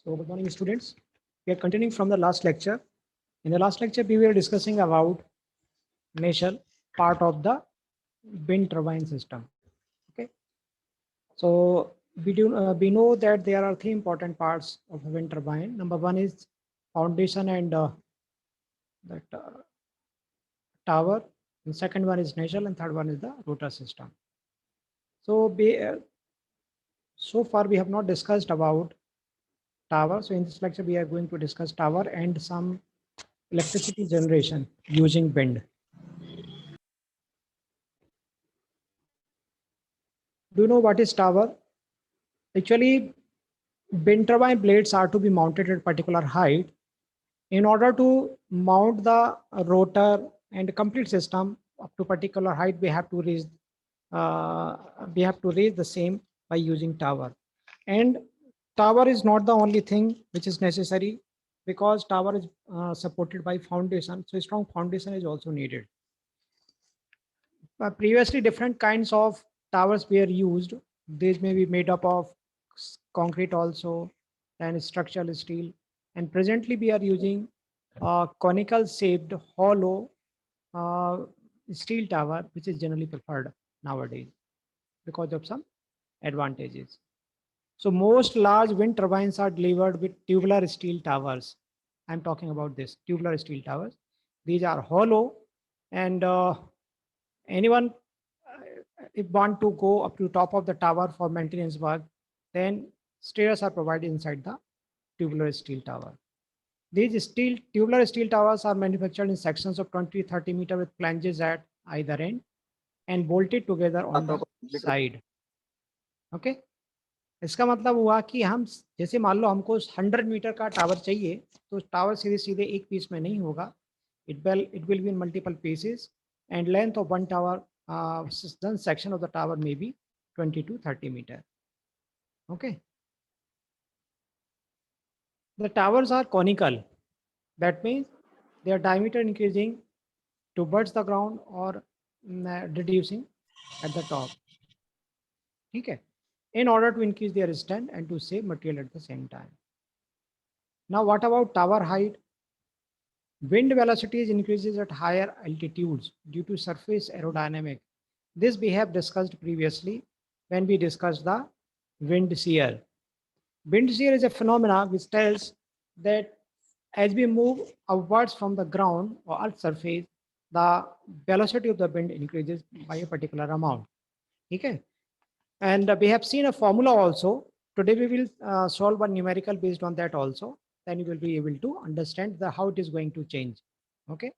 So good morning, students. We are continuing from the last lecture. In the last lecture, we were discussing about nacelle part of the wind turbine system. Okay. So we know that there are three important parts of a wind turbine. Number one is foundation and that tower. And second one is nacelle, and third one is the rotor system. So so far we have not discussed about tower. So in this lecture, we are going to discuss tower and some electricity generation using wind. Do you know what is tower? Actually, wind turbine blades are to be mounted at a particular height. In order to mount the rotor and complete system up to particular height, we have to raise the same by using tower. And tower is not the only thing which is necessary, because tower is supported by foundation. So strong foundation is also needed. Previously, different kinds of towers were used. These may be made up of concrete also and structural steel. And presently, we are using conical shaped hollow uh, steel tower, which is generally preferred nowadays because of some advantages. So most large wind turbines are delivered with tubular steel towers. I'm talking about this tubular steel towers. These are hollow, and anyone if want to go up to top of the tower for maintenance work, then stairs are provided inside the tubular steel tower. These tubular steel towers are manufactured in sections of 20-30 meter with flanges at either end and bolted together on the side. Okay. इसका मतलब हुआ कि हम जैसे मान लो हमको 100 metre का tower चाहिए, तो टावर सीधे सीधे एक पीस में नहीं होगा. It will be in multiple pieces, and length of one tower section of the tower may be 20 to 30 meter. Okay. The towers are conical. That means their diameter increasing towards the ground or reducing at the top. Okay. In order to increase their strength and to save material at the same time. Now, what about tower height? Wind velocities increases at higher altitudes due to surface aerodynamic. This we have discussed previously when we discussed the wind shear. Wind shear is a phenomena which tells that as we move upwards from the ground or earth surface, the velocity of the wind increases by a particular amount. Okay. And we have seen a formula also. Today we will solve one numerical based on that also. Then you will be able to understand how it is going to change. Okay.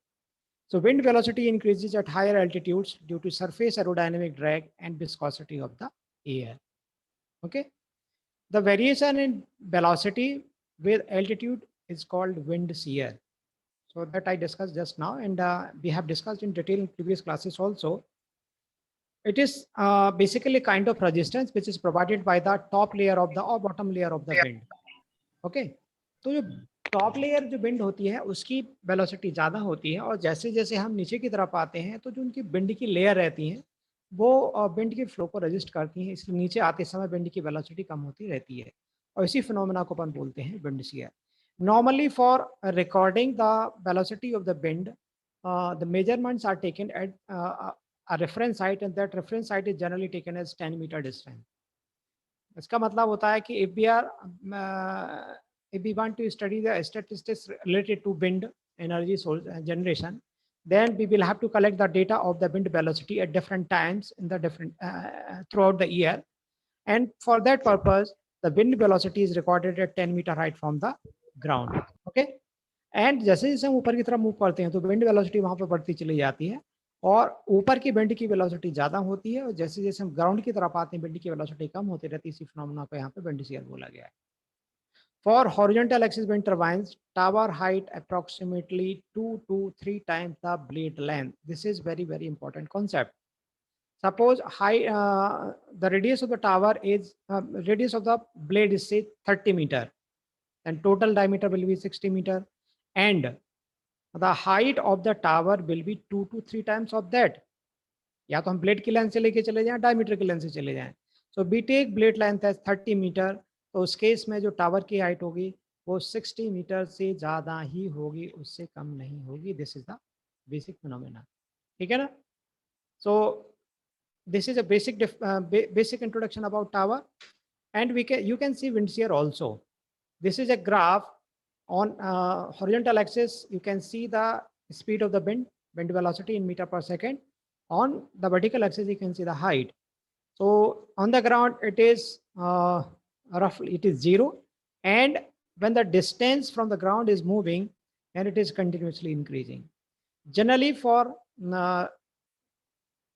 So wind velocity increases at higher altitudes due to surface aerodynamic drag and viscosity of the air. Okay. The variation in velocity with altitude is called wind shear. So that I discussed just now, and we have discussed in detail in previous classes also. It is basically a kind of resistance which is provided by the top layer of the or bottom layer of the wind. Okay. तो जो top layer जो wind होती है उसकी velocity ज़्यादा होती है, और जैसे जैसे हम नीचे की तरफ आते हैं तो जो उनकी विंड की लेयर रहती हैं वो विंड के फ्लो को रजिस्ट करती हैं, इसलिए नीचे आते समय विंड की वेलोसिटी कम होती रहती है, और इसी फिनोमेना को अपन बोलते हैं wind shear. Normally for recording the velocity of the wind, the measurements are taken at a reference height, and that reference height is generally taken as 10 meter distance. इसका मतलब होता है कि if we want to study the statistics related to wind energy source generation, then we will have to collect the data of the wind velocity at different times in the different throughout the year, and for that purpose the wind velocity is recorded at 10 meter height from the ground. Okay. And जैसे जैसे हम ऊपर की तरफ move करते हैं तो wind velocity वहां पर बढ़ती चली जाती है, और ऊपर की विंड की वेलोसिटी ज्यादा होती है, और जैसे जैसे हम ग्राउंड की तरफ आते हैं विंड की वेलोसिटी कम होती रहती है. इसी फिनोमेना को यहाँ पे विंड shear बोला गया है. For horizontal axis wind turbines, tower height approximately 2 to 3 times the blade length. This is very, very important concept. Suppose the radius of the tower is radius of the blade is say 30 meter, and total diameter will be 60 meter, and the height of the tower will be 2 to 3 times of that. या तो हम blade की length से लेके चले जाएं, diameter की length से चले जाएं. So we take blade length as 30 meter. तो उस केस में जो टावर की हाइट होगी वो 60 मीटर से ज़्यादा ही होगी, उससे कम नहीं होगी। This is the basic phenomena, ठीक है ना। सो this is a basic introduction about tower, and you can see wind shear also. This is a graph on horizontal axis. You can see the speed of the wind velocity in meter per second. On the vertical axis you can see the height. So on the ground it is roughly it is 0, and when the distance from the ground is moving, and it is continuously increasing. Generally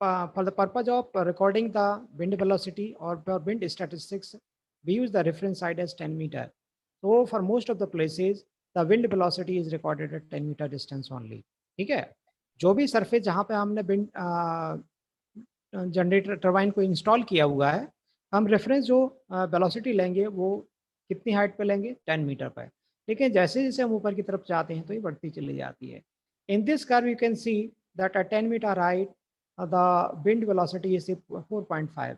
uh, for the purpose of recording the wind velocity or for wind statistics, we use the reference side as 10 meter. So for most of the places, the wind velocity is recorded at 10 meter distance only. ठीक है, जो भी surface जहाँ पे हमने wind generator turbine को install किया हुआ है, हम रेफरेंस जो वेलोसिटी लेंगे वो कितनी हाइट पे लेंगे, 10 मीटर पर। लेकिन जैसे जैसे हम ऊपर की तरफ जाते हैं तो ये बढ़ती चली जाती है। In this curve you can see that at 10 meter height the wind velocity is 4.5.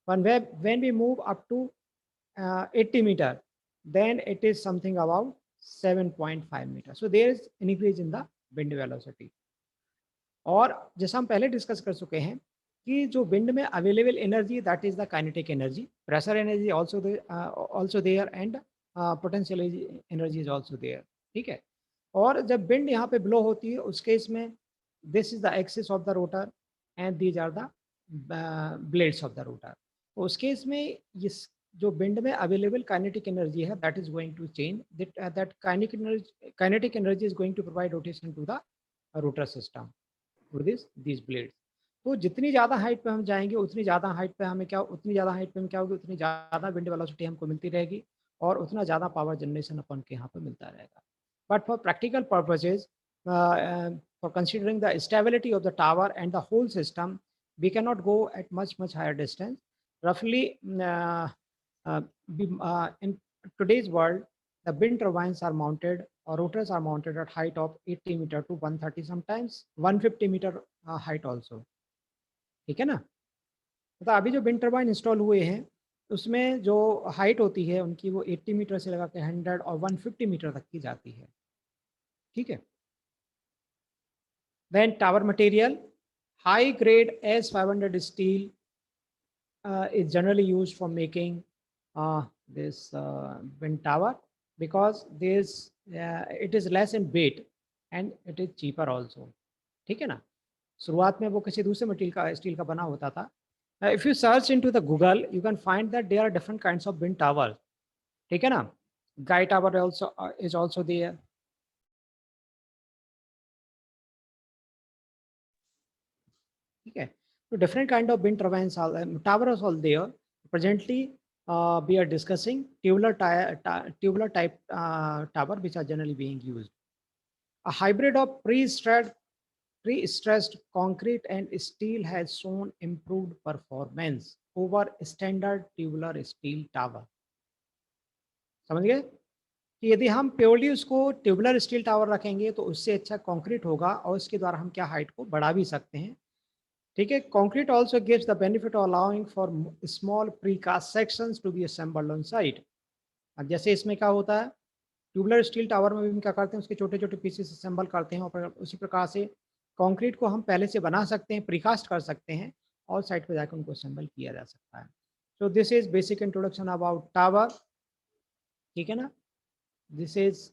When we move up to 80 meter, then it is something about 7.5 meter. So there is an increase in the wind velocity. और जैसा हम पहले discuss कर चुके हैं कि जो wind में available energy that is the kinetic energy, pressure energy also there, and potential energy is also there, ठीक है। और जब विंड यहाँ पे ब्लो होती है उस केस में this is the axis of the rotor and these are the blades of the rotor. उस केस में इस जो विंड में अवेलेबल काइनेटिक एनर्जी है that is going to change, that kinetic energy is going to provide rotation to the rotor system through these blades. तो जितनी ज़्यादा height पे हम जाएंगे उतनी ज़्यादा हाइट पे हमें क्या होगी, उतनी ज़्यादा विंड वेलोसिटी हमको मिलती रहेगी और उतना ज़्यादा पावर जनरेशन अपन के यहाँ पे मिलता रहेगा। But for practical purposes, for considering the stability of the tower and the whole system, we can not go at much higher distance. रफली in today's world, the wind turbines are mounted or rotors are mounted at height of 80 meter to 130, sometimes 150 meter height also, ठीक है ना। तो अभी जो wind turbine install हुए हैं उसमें जो हाइट होती है उनकी वो 80 मीटर से लगा के 100 और 150 मीटर तक की जाती है, ठीक है। Then tower material, high grade S500 steel is generally used for making this wind tower because this it is less in weight and it is cheaper also, ठीक है ना। शुरुआत में वो किसी दूसरे मटेरियल का स्टील का बना होता था। If you search into the Google you can find that there are different kinds of wind tower, ठीक है ना। Guy tower also is also there, ठीक है। तो different kind of wind turbines tower are all there. Presently we are discussing tubular type tower which are generally being used. A hybrid of pre-stressed concrete and steel has shown improved performance over standard tubular steel tower. समझ गए कि यदि हम purely उसको tubular steel tower रखेंगे तो उससे अच्छा कंक्रीट होगा और इसके द्वारा हम क्या हाइट को बढ़ा भी सकते हैं, ठीक है। Concrete also gives the benefit of allowing for small precast sections to be assembled on site. अब जैसे इसमें क्या होता है, ट्यूबुलर स्टील टावर में भी हम क्या करते हैं उसके छोटे छोटे पीसेस असेंबल करते हैं और उसी प्रकार से कंक्रीट को हम पहले से बना सकते हैं, प्रीकास्ट कर सकते हैं और साइड पे जाकर उनको असेंबल किया जा सकता है। So this is basic introduction about tower, ठीक है ना। This is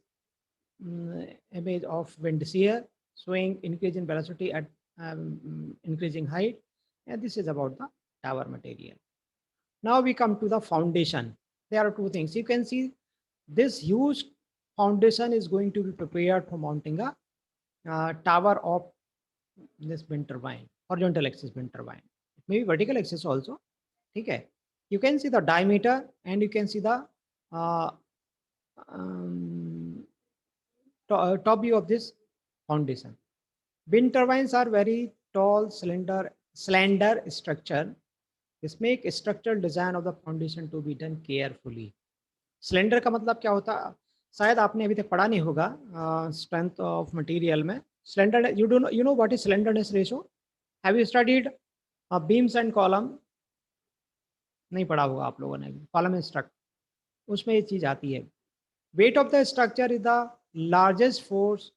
image of wind shear showing increase in velocity at increasing height, and this is about the tower material. Now we come to the foundation. There are two things you can see. This huge foundation is going to be prepared for mounting a tower of this wind turbine, horizontal axis wind turbine. It may be vertical axis also, okay. You can see the diameter and you can see the top view of this foundation. Wind turbines are very tall, slender structure. This make structural design of the foundation to be done carefully. Slender का मतलब क्या होता है, शायद आपने अभी तक पढ़ा नहीं होगा स्ट्रेंथ ऑफ मटेरियल में। Slender you know what is slenderness ratio? Have you studied beams and column? नहीं पढ़ा होगा आप लोगों ने, कॉलम एंड स्ट्रक्ट, उसमें ये चीज आती है। Weight of the structure is the largest force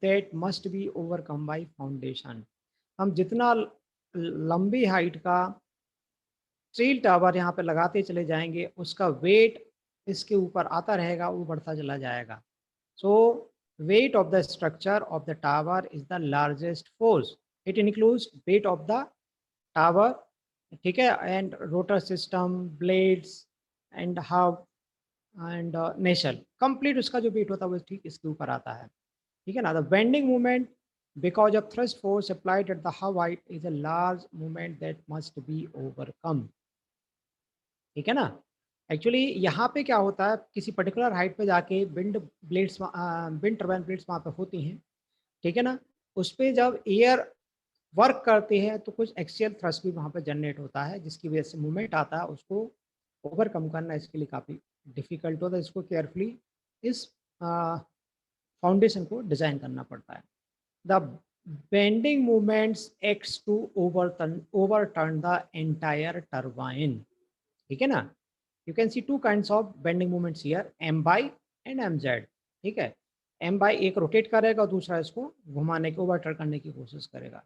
that must be overcome by foundation. हम जितना लंबी हाइट का स्टील टावर यहाँ पे लगाते चले जाएंगे, उसका वेट इसके ऊपर आता रहेगा, वो बढ़ता चला जाएगा. So weight of the structure of the tower is the largest force. It includes weight of the tower, ठीक है, and rotor system, blades and hub and nacelle. Complete उसका जो वेट होता है वो ठीक इसके ऊपर आता है, ठीक है ना. The bending movement because of thrust force applied at the hub height is a large movement that must be overcome. ठीक है ना. एक्चुअली यहाँ पे क्या होता है, किसी पर्टिकुलर हाइट पे जाके विंड टर्बाइन ब्लेड्स वहाँ पे होती हैं, ठीक है ना. उस पर जब एयर वर्क करते हैं तो कुछ एक्सियल थ्रस्ट भी वहाँ पे जनरेट होता है, जिसकी वजह से मूवमेंट आता है. उसको ओवरकम करना इसके लिए काफ़ी डिफिकल्ट होता है. इसको केयरफुली इस फाउंडेशन को डिज़ाइन करना पड़ता है. The bending movements acts to overturn the entire turbine. ठीक है ना. You can see two kinds of bending movements here, M Y and M Z. ठीक है. एम बाई एक रोटेट करेगा, दूसरा इसको घुमाने की, ओवरटर्न करने की कोशिश करेगा.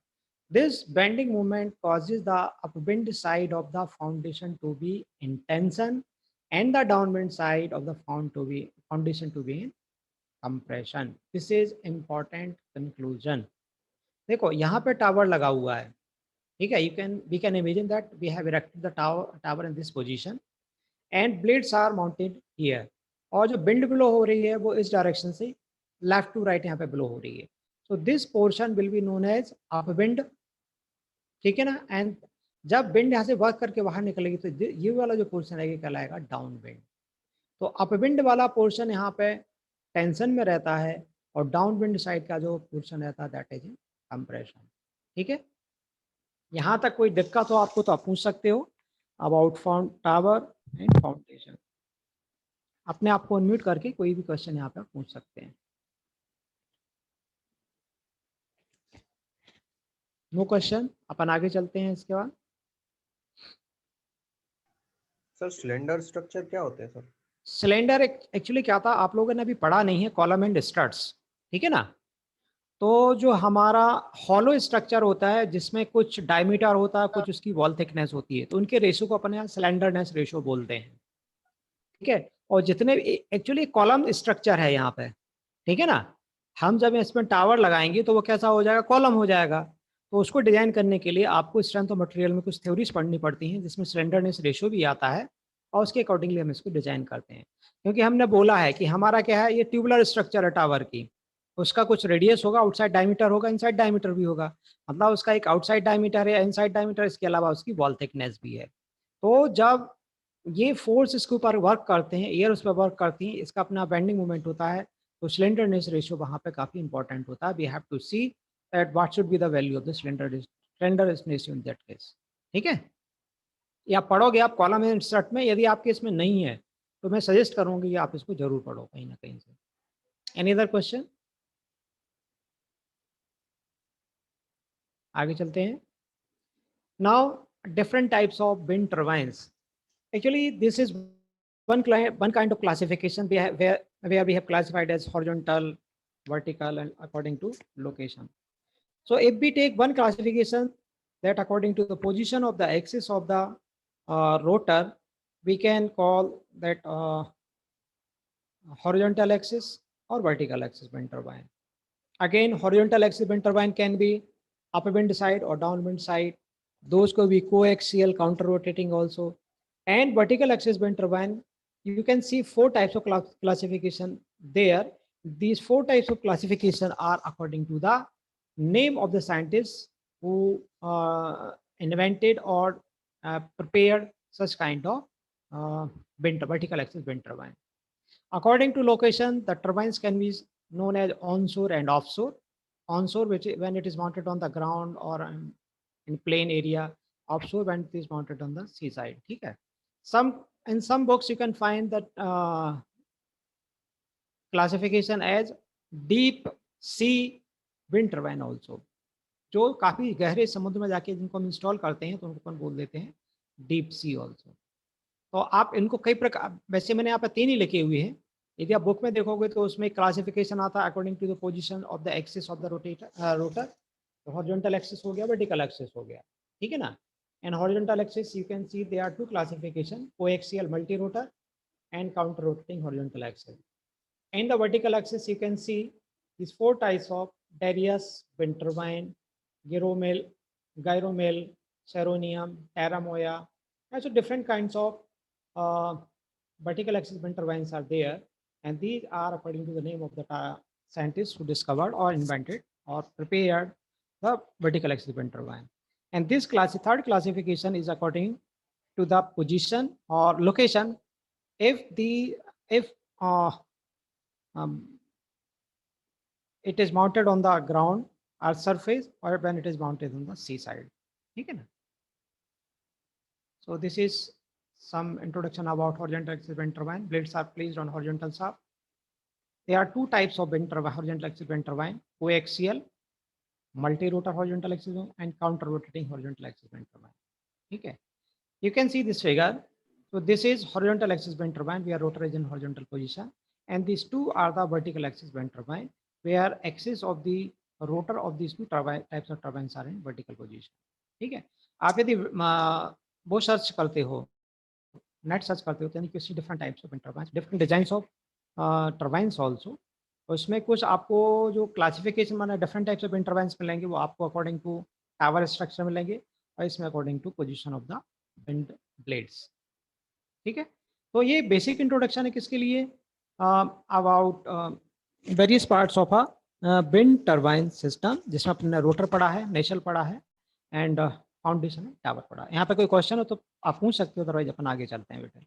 This bending movement causes the upwind side of the foundation to be in tension and the downwind side of the foundation to be in compression. This is important conclusion. देखो यहाँ पे टावर लगा हुआ है, ठीक है. we can imagine that we have erected the tower in this position and blades are mounted here. और जो विंड ब्लो हो रही है वो इस डायरेक्शन से लेफ्ट टू राइट यहाँ पे ब्लो हो रही है. So this portion will be known as upwind, ठीक है ना. एंड जब विंड यहाँ से वर्क करके बाहर निकलेगी तो ये वाला जो पोर्शन है ये कहलाएगा डाउन विंड. तो अपविंड वाला पोर्शन यहाँ पे टेंशन में रहता है और डाउन विंड साइड का जो पोर्शन रहता है दैट इज इन कंप्रेशन. ठीक है. यहाँ तक कोई दिक्कत हो आपको तो आप पूछ सकते हो अबाउट टावर एंड फाउंडेशन. अपने आप को अनम्यूट करके कोई भी क्वेश्चन यहाँ पे पूछ सकते हैं. No question. अपन आगे चलते हैं. इसके बाद सर सिलेंडर स्ट्रक्चर क्या होते हैं सर? सिलेंडर एक्चुअली क्या था, आप लोगों ने अभी पढ़ा नहीं है, कॉलम एंड स्टड्स, ठीक है ना. तो जो हमारा हॉलो स्ट्रक्चर होता है जिसमें कुछ डायमीटर होता है, कुछ उसकी वॉल थिकनेस होती है, तो उनके रेशो को अपन यहाँ सिलेंडरनेस रेशो बोलते हैं, ठीक है. और जितने एक्चुअली कॉलम स्ट्रक्चर है यहाँ पे, ठीक है ना. हम जब इसमें टावर लगाएंगे तो वो कैसा हो जाएगा, कॉलम हो जाएगा. तो उसको डिजाइन करने के लिए आपको स्ट्रेंथ ऑफ मटेरियल में कुछ थ्योरीज पढ़नी पड़ती हैं जिसमें सिलेंडरनेस रेशो भी आता है, और उसके अकॉर्डिंगली हम इसको डिजाइन करते हैं. क्योंकि हमने बोला है कि हमारा क्या है, ये ट्यूबुलर स्ट्रक्चर है टावर की, उसका कुछ रेडियस होगा, आउटसाइड डायमीटर होगा, इनसाइड डायमीटर भी होगा. मतलब उसका एक आउटसाइड डायमीटर है, इनसाइड डायमीटर, इसके अलावा उसकी वॉल थिकनेस भी है. तो जब ये फोर्स इसके ऊपर वर्क करते हैं, एयर उस पर वर्क करती है, इसका अपना बेंडिंग मूवमेंट होता है, तो सिलेंडरनेस रेशियो वहाँ पे काफ़ी इंपॉर्टेंट होता है. We have to see that what should be the value of the slenderness ratio in that case. ठीक है. या पढ़ोगे आप कॉलम एंड स्ट्रट में, यदि आपके इसमें नहीं है तो मैं सजेस्ट करूँगी कि आप इसको जरूर पढ़ो कहीं ना कहीं से. Any other question? आगे चलते हैं. Now different types of wind turbines. Actually, this is one kind of classification where we have classified as horizontal, vertical, and according to location. So if we take one classification that according to the position of the axis of the rotor, we can call that horizontal axis or vertical axis wind turbine. Again, horizontal axis wind turbine can be upwind side or downwind side. Those could be coaxial, counter rotating also. And vertical axis wind turbine, you can see four types of classification there. These four types of classification are according to the name of the scientists who invented or prepared such kind of vertical axis wind turbine. According to location, the turbines can be known as onshore and offshore. Onshore, which when it is mounted on the ground or in plain area. Offshore when it is mounted on the seaside. ठीक है. In some books you can find that classification as deep sea wind turbine also. जो काफी गहरे समुद्र में जाके जिनको हम इंस्टॉल करते हैं तो उनको अपन बोल देते हैं डीप सी ऑल्सो. तो आप इनको कई प्रकार, वैसे मैंने यहाँ पे 3 ही लिखे हुए हैं, यदि आप बुक में देखोगे तो उसमें क्लासिफिकेशन आता है according to the position of the axis of the rotor. तो हॉरिजॉन्टल एक्सिस हो गया, वर्टिकल एक्सिस हो गया, ठीक है ना। And horizontal axis you can see they are two classification, coaxial multi rotor and counter rotating horizontal axis. In the vertical axis, you can see these four types of Darius, wind turbine, Gyromel, Seronium, Taramoya. So different kinds of vertical axis wind turbines are there, and these are according to the name of the scientists who discovered or invented or prepared the vertical axis wind turbine. And this third classification is according to the position or location if uh, um, it is mounted on the ground or surface or when it is mounted on the seaside. Okay? So this is some introduction about horizontal axis wind turbine. Blades are placed on horizontal shaft. There are two types of wind turbine, horizontal axis wind turbine: coaxial, multi-rotor horizontal axis and counter-rotating horizontal axis wind turbine. Okay? You can see this figure. So this is horizontal axis wind turbine where rotor is in horizontal position, and these two are the vertical axis wind turbine where axis of the rotor of these two turbine types of turbines are in vertical position. ठीक है, आप यदि वो search करते हो, net search करते हो, यानी कि different types of wind turbines, different designs of turbines also, उसमें कुछ आपको जो क्लासिफिकेशन माना different types of wind turbines मिलेंगे, वो आपको अकॉर्डिंग टू टावर स्ट्रक्चर मिलेंगे और इसमें according to position of the wind blades. ठीक है, तो ये बेसिक इंट्रोडक्शन है किसके लिए, about various parts of a wind turbine system, जिसमें अपने रोटर पड़ा है, नेशल पड़ा है एंड फाउंडेशन है, टावर पड़ा है। यहाँ पे कोई क्वेश्चन हो तो आप पूछ सकते हो, अदरवाइज अपन आगे चलते हैं बेटे।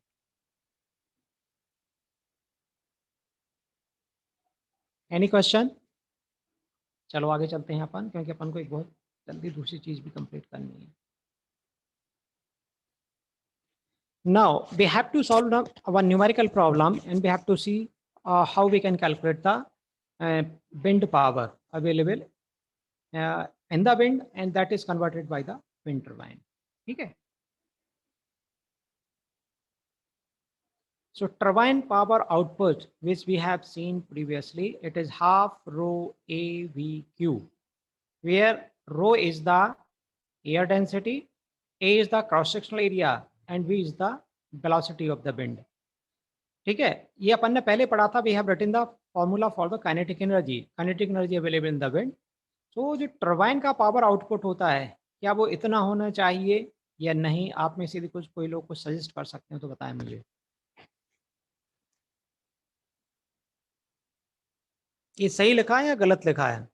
Any question? चलो आगे चलते हैं अपन, क्योंकि अपन को एक बहुत जल्दी दूसरी चीज भी कंप्लीट करनी है। Now we have to solve one numerical problem and we have to see how we can calculate the wind power available in the wind, and that is converted by the wind turbine. ठीक है, so turbine power output which we have seen previously, it is half rho AVQ, where rho is the air density, A is the cross sectional area and V is the velocity of the wind. ठीक है, ये अपन ने पहले पढ़ा था, we have written the formula for the kinetic energy available in the wind. तो जो turbine का पावर आउटपुट होता है, क्या वो इतना होना चाहिए या नहीं? आप में से भी कोई लोग कुछ सजेस्ट कर सकते हैं तो बताएं मुझे। ये सही लिखा है या गलत लिखा है?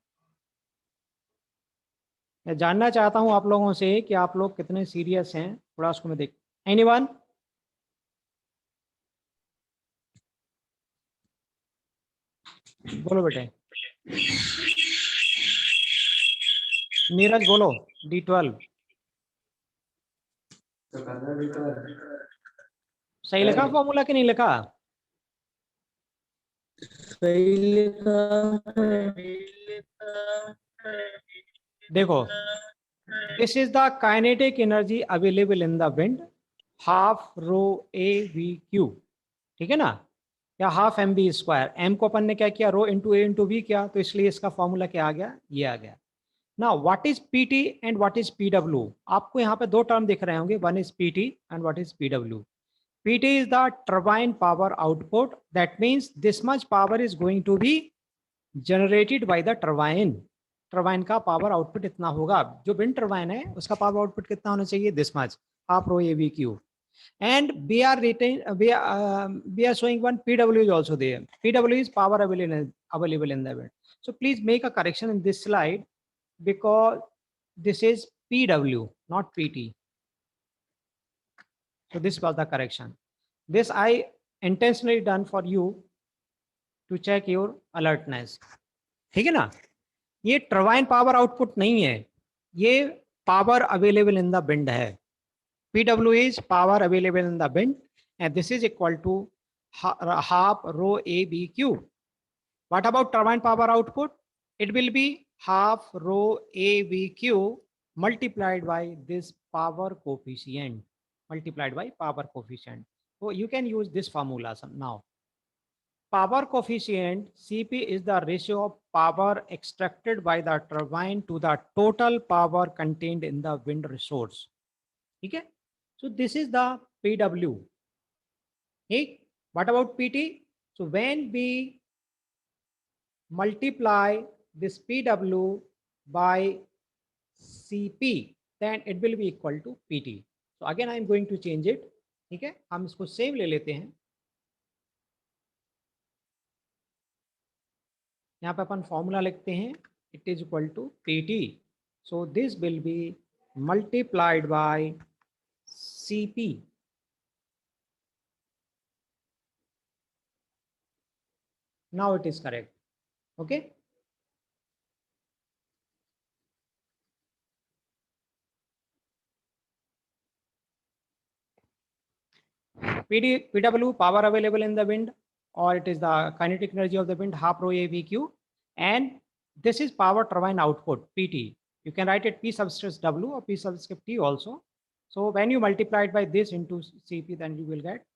मैं जानना चाहता हूं आप लोगों से कि आप लोग कितने सीरियस हैं, थोड़ा उसको मैं देख। एनीवन? बोलो बेटे। नीरज बोलो। D12 सही लिखा फॉर्मूला कि नहीं लिखा? सही लिखा देखो, this is the kinetic energy available in the wind, half rho AVQ, ठीक है ना, या हाफ MV स्क्वायर। एम को अपन ने क्या किया, rho into A into V किया, तो इसलिए इसका फॉर्मूला क्या आ गया, ये आ गया। Now what is PT and what is PW? आपको यहाँ पे दो टर्म दिख रहे होंगे, one is PT and what is PW। PT is the turbine power output, that means this much power is going to be generated by the turbine. Turbine का power output इतना होगा। जो विंड टरबाइन है उसका power output कितना होना चाहिए, this much, half rho AVQ। and we are showing one PW is also there. PW is power available in the wind. So please make a correction in this slide, because this is PW not PT. So this was the correction. This I intentionally done for you to check your alertness. ठीक है ना, ये turbine power output नहीं है, ये power available in the wind है। PW is power available in the wind, and this is equal to half rho AVQ. What about turbine power output? It will be half rho AVQ multiplied by this power coefficient, multiplied by power coefficient. So you can use this formula now. power coefficient Cp is the ratio of power extracted by the turbine to the total power contained in the wind resource. ठीक है? So this is the PW. ठीक? What about PT? So when we multiply this PW by Cp, then it will be equal to PT. So again I am going to change it. ठीक है? हम इसको same ले लेते हैं. यहाँ पे अपन फॉर्मूला लिखते हैं, it is equal to PT. So this will be multiplied by Cp. Now it is correct. Okay. PW, power available in the wind, or it is the kinetic energy of the wind, half rho A VQ, and this is power turbine output PT. You can write it P subscript W or P subscript T also. So when you multiply it by this into Cp, then you will get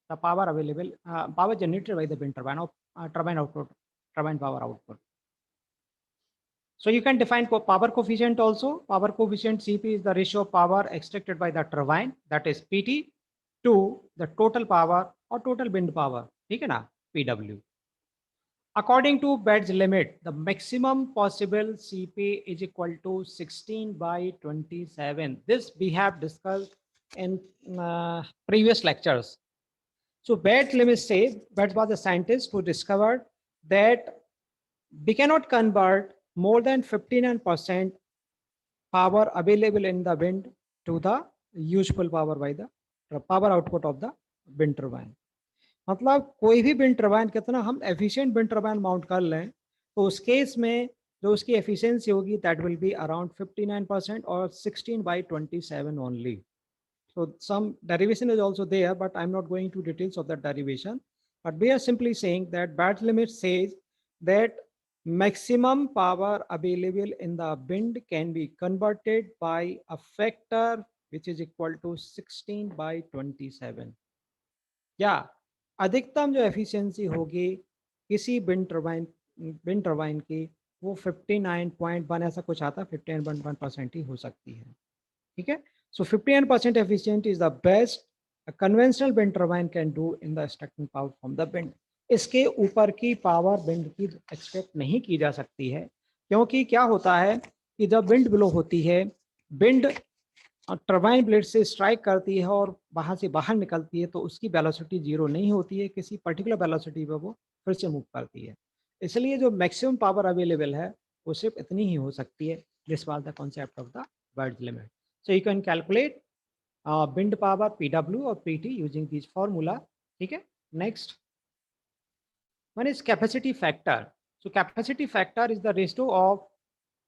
the power available, power generated by the wind turbine or turbine output, turbine power output. So you can define power coefficient also. Power coefficient Cp is the ratio of power extracted by the turbine, that is PT, to the total power or total wind power. ठीक है ना? PW. According to Bett's limit, the maximum possible Cp is equal to 16 by 27. This we have discussed in previous lectures. So Bett's limit says, Bett was a scientist who discovered that we cannot convert more than 59% power available in the wind to the useful power by the power output of the wind turbine. मतलब कोई भी wind turbine कितना हम efficient wind turbine mount कर लें तो उस case में जो उसकी एफिशिएंसी होगी दैट विल बी अराउंड 59% और 16 by 27 only. So some derivation is also there, but I'm not going to details of that derivation. But we are simply saying that Bett's limit says that maximum power available in the wind can be converted by a factor which is equal to 16 by 27. या अधिकतम जो efficiency होगी किसी wind turbine की वो 59.1 ऐसा कुछ आता है, 59.1% ही हो सकती है. ठीक है. So 59% efficient is the best a conventional wind turbine can do in the extracting power from the wind. इसके ऊपर की पावर विंड की एक्सपेक्ट नहीं की जा सकती है, क्योंकि क्या होता है कि जब विंड ब्लो होती है, विंड टर्बाइन ब्लेड से स्ट्राइक करती है और वहां से बाहर निकलती है, तो उसकी वेलोसिटी जीरो नहीं होती है, किसी पर्टिकुलर वेलोसिटी पे वो फिर से मूव करती है. इसलिए जो मैक्सिमम पावर अवेलेबल है वो सिर्फ इतनी ही हो सकती है. This was the concept of the Bett's limit. So you can calculate wind power PW or PT using this formula. ठीक है. Next one is capacity factor. So capacity factor is the ratio of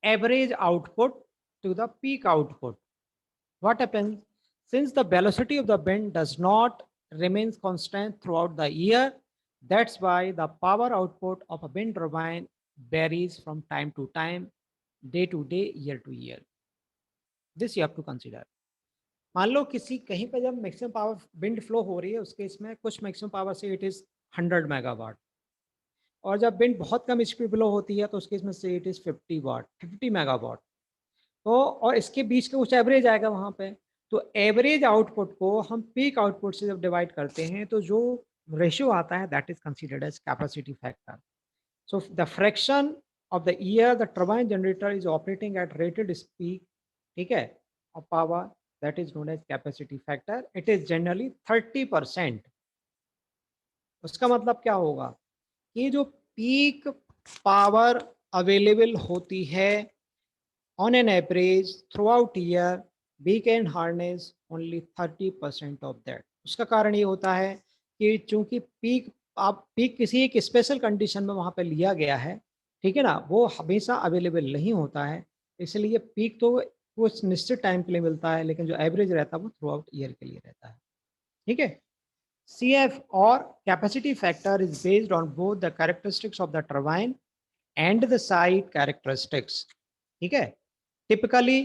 average output to the peak output. What happens since the velocity of the wind does not remains constant throughout the year? That's why the power output of a wind turbine varies from time to time, day to day, year to year. This you have to consider. मान लो किसी कहीं पर जब maximum power wind flow हो रही है उसके इसमें कुछ मैक्सिमम पावर से इट इज 100 मेगावाट, और जब विंड बहुत कम स्पीड फ्लो होती है तो उसके इसमें से इट इज 50 मेगावाट. तो और इसके बीच का कुछ एवरेज आएगा वहाँ पे, तो एवरेज आउटपुट को हम पीक आउटपुट से जब डिवाइड करते हैं तो जो रेशियो आता है that is considered as capacity factor. So the fraction of the year the turbine generator is operating at rated speed, ठीक है, of power, that is known as capacity factor. It is generally 30%. उसका मतलब क्या होगा कि जो peak power available होती है on an average throughout year, we can harness only 30% of that. उसका कारण ये होता है कि चूंकि पीक किसी एक स्पेशल कंडीशन में वहां पे लिया गया है, ठीक है ना, वो हमेशा अवेलेबल नहीं होता है. इसलिए पीक तो वो निश्चित टाइम के लिए मिलता है, लेकिन जो एवरेज रहता है वो थ्रू आउट ईयर के लिए रहता है. ठीक है. CF और capacity factor is based on both the characteristics of the turbine and the site characteristics. ठीक है. Typically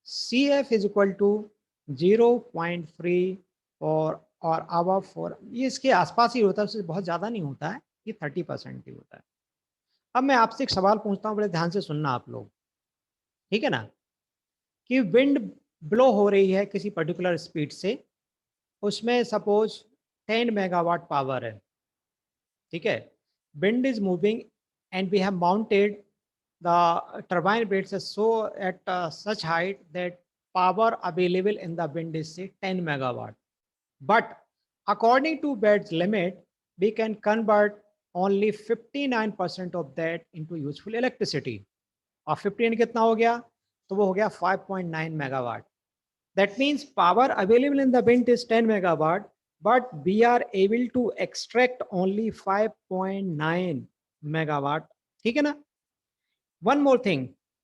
CF is equal to 0.3 for और अबव 4, ये इसके आसपास ही होता है, उससे बहुत ज़्यादा नहीं होता है, ये 30% ही होता है। अब मैं आपसे एक सवाल पूछता हूँ, बड़े ध्यान से सुनना आप लोग, ठीक है ना, कि विंड ब्लो हो रही है किसी पर्टिकुलर स्पीड से, उसमें सपोज 10 मेगावाट पावर है, ठीक है। Wind is moving and we have mounted the turbine blades are so at such height that power available in the wind is say 10 megawatt, but according to Baird limit we can convert only 59% of that into useful electricity, और 15 कितना हो गया, तो वो हो गया 5.9 megawatt. That means power available in the wind is 10 megawatt, but we are able to extract only 5.9 megawatt, ठीक है ना। One more thing,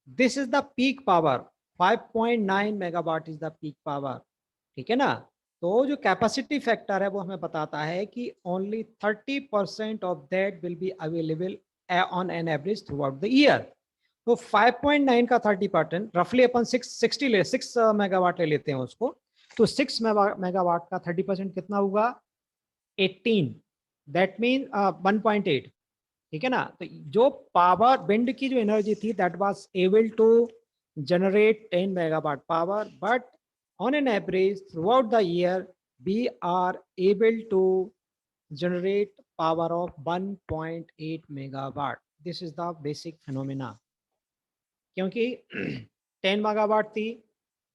this is the peak power, 5.9 megawatt is the peak power, ठीक है ना। तो जो capacity factor है वो हमें बताता है कि only 30% of that will be available on an average throughout the year. तो 5.9 का 30% रफली अपन 6 मेगावाट ले लेते हैं उसको, तो 6 मेगावाट का 30% कितना होगा, 18, दैट मीन 1.8, ठीक है ना। तो जो पावर विंड की जो एनर्जी थी that was able to generate 10 megawatt power, but on an average throughout the year we are able to generate power of 1.8 megawatt. This is the basic phenomena. क्योंकि 10 megawatt थी,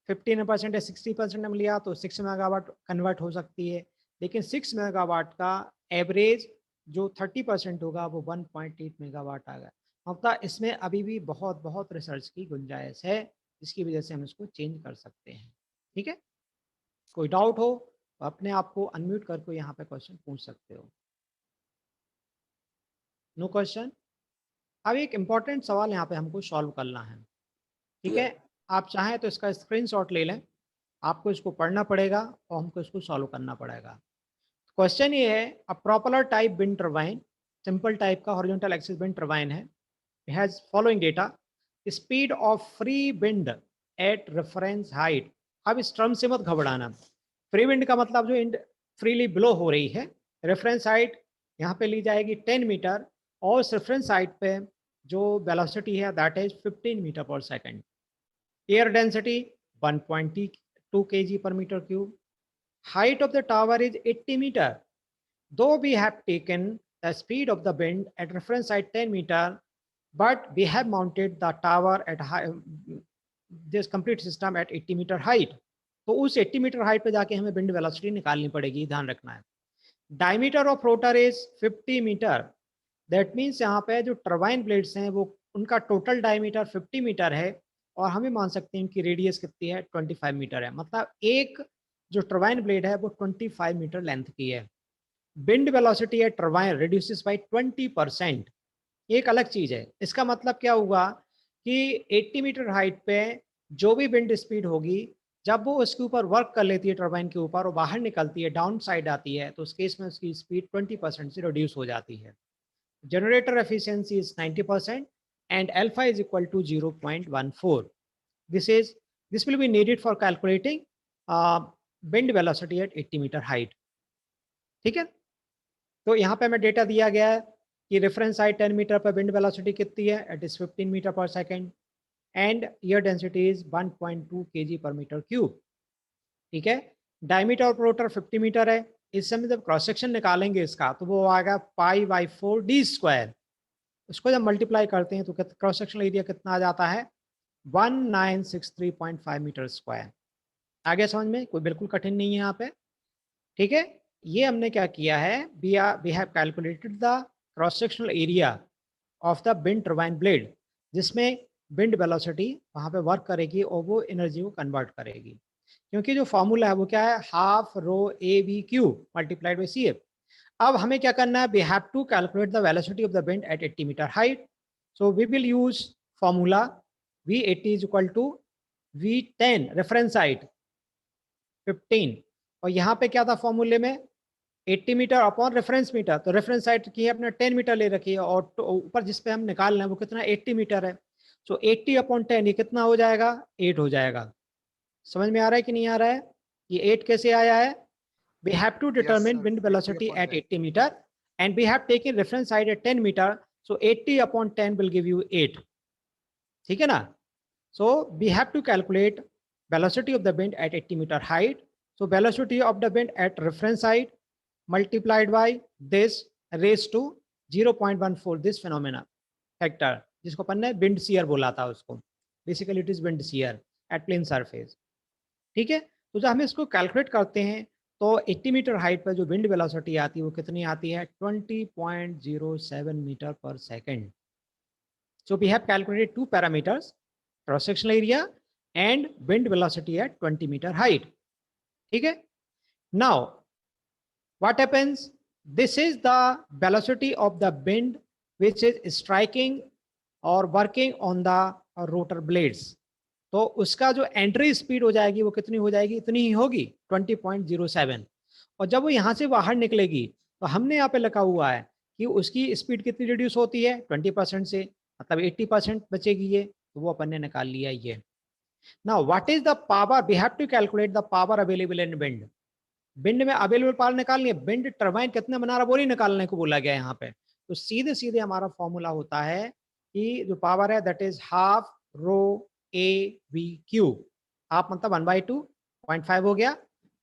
15% या 60% में लिया तो 6 megawatt convert हो सकती है, लेकिन 6 मेगावाट का एवरेज जो 30% होगा वो 1.8 मेगावाट आ गया। मतलब इसमें अभी भी बहुत बहुत रिसर्च की गुंजाइश है, जिसकी वजह से हम इसको चेंज कर सकते हैं, ठीक है। कोई डाउट हो तो अपने आप को अनम्यूट करके यहाँ पे क्वेश्चन पूछ सकते हो। No question. अब एक इम्पॉर्टेंट सवाल यहाँ पे हमको सॉल्व करना है, ठीक है। आप चाहें तो इसका स्क्रीनशॉट ले लें, आपको इसको पढ़ना पड़ेगा और हमको इसको सॉल्व करना पड़ेगा। क्वेश्चन ये है, a propeller type wind turbine, simple type का हॉरिजॉन्टल एक्सिस विंड टरबाइन है, has following data, speed of free wind at reference height. अब इस टर्म से मत घबराना, फ्री विंड का मतलब जो फ्रीली ब्लो हो रही है, रेफरेंस हाइट यहाँ पे ली जाएगी 10 मीटर, और उस रेफरेंस हाइट पे जो वेलोसिटी है दैट इज 15 मीटर पर second. Air density 1.2 kg per meter cube. Height of the tower is 80 meter. Though we have taken the speed of the wind at reference height 10 meter, but we have mounted the tower at this complete system at 80 meter height. तो उस 80 metre height पे जाके हमें wind velocity निकालनी पड़ेगी, ध्यान रखना है। Diameter of rotor is 50 metre, that means यहाँ पे जो टरबाइन ब्लेड्स हैं वो उनका टोटल डायमीटर 50 मीटर है, और हमें मान सकते हैं कि रेडियस कितनी है, 25 मीटर है। मतलब एक जो टरबाइन ब्लेड है वो 25 मीटर लेंथ की है। विंड वेलोसिटी है टरबाइन रिड्यूसेस बाय 20%, एक अलग चीज है। इसका मतलब क्या हुआ कि 80 मीटर हाइट पे जो भी विंड स्पीड होगी, जब वो उसके ऊपर वर्क कर लेती है टरबाइन के ऊपर और बाहर निकलती है, डाउन साइड आती है, तो उस केस में उसकी स्पीड 20% से रिड्यूस हो जाती है। Generator efficiency is 90% and alpha is equal to 0.14. This will be needed for calculating wind velocity at 80 meter height. ठीक है, तो यहाँ पे हमें डेटा दिया गया है कि रेफरेंस हाइट 10 मीटर पर विंड वेलोसिटी कितनी है, इट इज 15 मीटर पर second, and air density is 1.2 kg per meter cube, ठीक है। डायमीटर ऑफ रोटर 50 मीटर है। इस समय जब क्रॉस सेक्शन निकालेंगे इसका तो वो आएगा π/4d²। उसको जब मल्टीप्लाई करते हैं तो क्रॉस सेक्शनल एरिया कितना आ जाता है, 1963.5 मीटर स्क्वायर। आगे समझ में, कोई बिल्कुल कठिन नहीं है यहाँ पे, ठीक है। ये हमने क्या किया है, we have calculated the cross sectional area of the wind turbine blade, जिसमें विंड वेलोसिटी वहाँ पे वर्क करेगी और वो एनर्जी को कन्वर्ट करेगी। क्योंकि जो फॉर्मूला है वो क्या है, half rho A V cube multiplied by C F. अब हमें क्या करना है, we have to calculate the velocity of the wind at 80 metre height. So we will use formula V80 is equal to V10 reference height 15, और यहाँ पे क्या था फॉर्मूले में 80 मीटर अपॉन रेफरेंस मीटर, तो रेफरेंस हाइट की अपने 10 मीटर ले रखी है, और ऊपर जिस पे हम निकाल रहे हैं वो कितना 80 मीटर है। सो 80 अपॉन 10 ये कितना हो जाएगा, 8 हो जाएगा। समझ में आ रहा है कि नहीं आ रहा है, ये 8 कैसे आया है, we have to determine sir. wind 80 velocity upon at 10. 80 meter and we have taken reference side at 10 meter, so 80 upon 10 will give you 8. ठीक है ना? So we have to calculate velocity of the wind at 80 meter height. So velocity of the wind at reference side multiplied by this raised to 0.14, this phenomena factor जिसको अपन ने wind shear बोला था उसको, basically it is wind shear at plane surface. ठीक है, तो जब हम इसको कैलकुलेट करते हैं तो 80 मीटर हाइट पर जो विंड वेलोसिटी आती है वो कितनी आती है? 20.07 मीटर पर second. So we have calculated two parameters, cross sectional area and wind velocity at 20 metre height. ठीक है, now what happens, this is the velocity of the wind which is striking or working on the rotor blades. तो उसका जो entry speed हो जाएगी वो कितनी हो जाएगी? इतनी ही होगी, 20.07. और जब वो यहाँ से बाहर निकलेगी तो हमने यहाँ पे लिखा हुआ है कि उसकी स्पीड कितनी रिड्यूस होती है? 20% से, मतलब 80% बचेगी ये, तो वो अपन ने निकाल लिया ये. Now what is the power? We have to calculate the power available in wind. Wind में अवेलेबल पावर निकालनी है. विंड टर्बाइन कितना बना रहा वो नहीं निकालने को बोला गया यहाँ पे. तो सीधे सीधे हमारा फॉर्मूला होता है कि जो पावर है that is half rho A V Q. आप मतलब 1/2 0.5 हो गया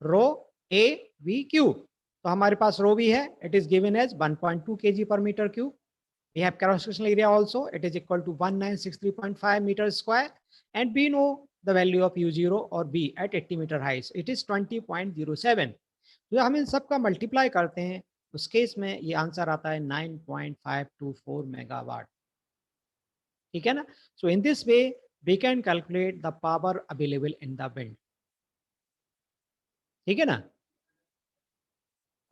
रो ए वी क्यू. तो हमारे पास रो भी है, it is given as 1.2 kg per meter cube. We have cross sectional area also, it is equal to 1963.5 meters square and we know the value of u0 or b at 80 meter height, it is 20.07. तो हम इन सब का multiply करते हैं उस case में ये answer आता है 9.524 मेगावाट. ठीक है ना? So in this way we can calculate the power available in the wind. ठीक है ना?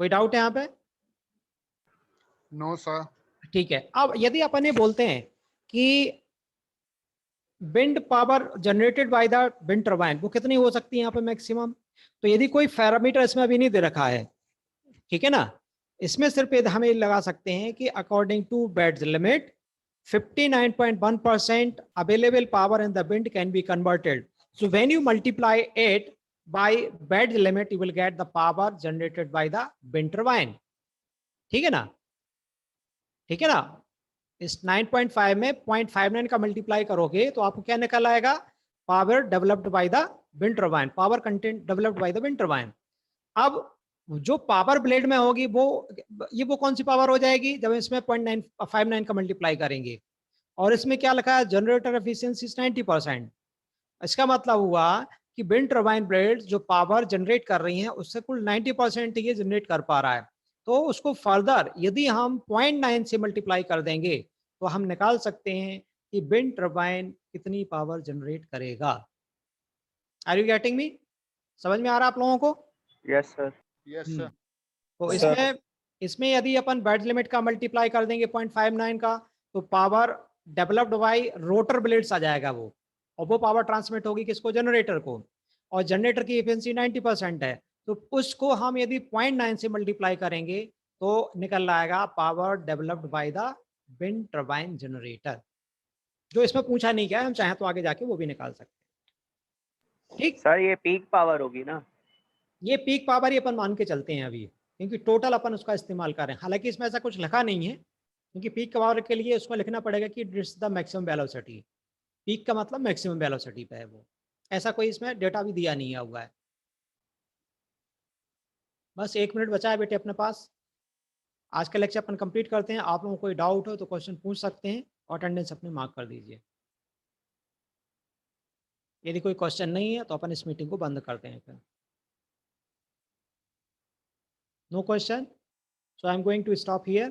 कोई डाउट है यहाँ पे? No sir. ठीक है, अब यदि अपन ये बोलते हैं कि wind power generated by the wind turbine वो कितनी हो सकती है यहाँ पे मैक्सिमम, तो यदि कोई पैरामीटर इसमें अभी नहीं दे रखा है, ठीक है ना, इसमें सिर्फ ये हमें लगा सकते हैं कि according to beds limit 59.1% available power in the wind can be converted. So when you multiply it by bed limit, you will get the power generated by the wind turbine. ठीक है ना? ठीक है ना? इस 9.5 में 0.59 का मल्टीप्लाई करोगे तो आपको क्या निकल आएगा? Power developed bye the wind turbine, power content developed by the wind turbine. अब जो पावर ब्लेड में होगी वो कौन सी पावर हो जाएगी? जब इसमें 0.959 का मल्टीप्लाई करेंगे और इसमें क्या लिखा है? Generator efficiency 90%. इसका मतलब हुआ कि विंड टर्बाइन ब्लेड जो पावर जनरेट कर रही हैं उससे कुल 90% ये जनरेट कर पा रहा है. तो उसको फर्दर यदि हम 0.9 से मल्टीप्लाई कर देंगे तो हम निकाल सकते हैं कि विंड टर्बाइन कितनी पावर जनरेट करेगा. Are you getting me? समझ में आ रहा है आप लोगों को? Yes sir. Yes sir. तो इसमें यदि अपन बेड लिमिट का मल्टीप्लाई कर देंगे 0.59 का तो power developed by rotor blades आ जाएगा वो, और वो पावर ट्रांसमिट होगी किसको? जनरेटर को. और जनरेटर की एफिशिएंसी 90% है, तो उसको हम यदि 0.9 से मल्टीप्लाई करेंगे तो निकल आएगा power developed bye the wind turbine generator. जो इसमें पूछा नहीं गया, हम चाहे तो आगे जाके वो भी निकाल सकते हैं. ठीक सर ये पीक पावर होगी ना? ये पीक पावर ही अपन मान के चलते हैं अभी, क्योंकि टोटल अपन उसका इस्तेमाल कर रहे हैं. हालांकि इसमें ऐसा कुछ लिखा नहीं है, क्योंकि पीक पावर के लिए उसको लिखना पड़ेगा कि it's the maximum velocity. Peak का मतलब मैक्सिमम वेलोसिटी पे है वो, ऐसा कोई इसमें डेटा भी दिया नहीं हुआ है. बस 1 मिनट बचा है बेटे अपने पास. आज का लेक्चर अपन कंप्लीट करते हैं. आप लोगों को कोई डाउट हो तो क्वेश्चन पूछ सकते हैं और अटेंडेंस अपने मार्क कर दीजिए. यदि कोई क्वेश्चन नहीं है तो अपन इस मीटिंग को बंद करते हैं फिर. No question? So I'm going to stop here.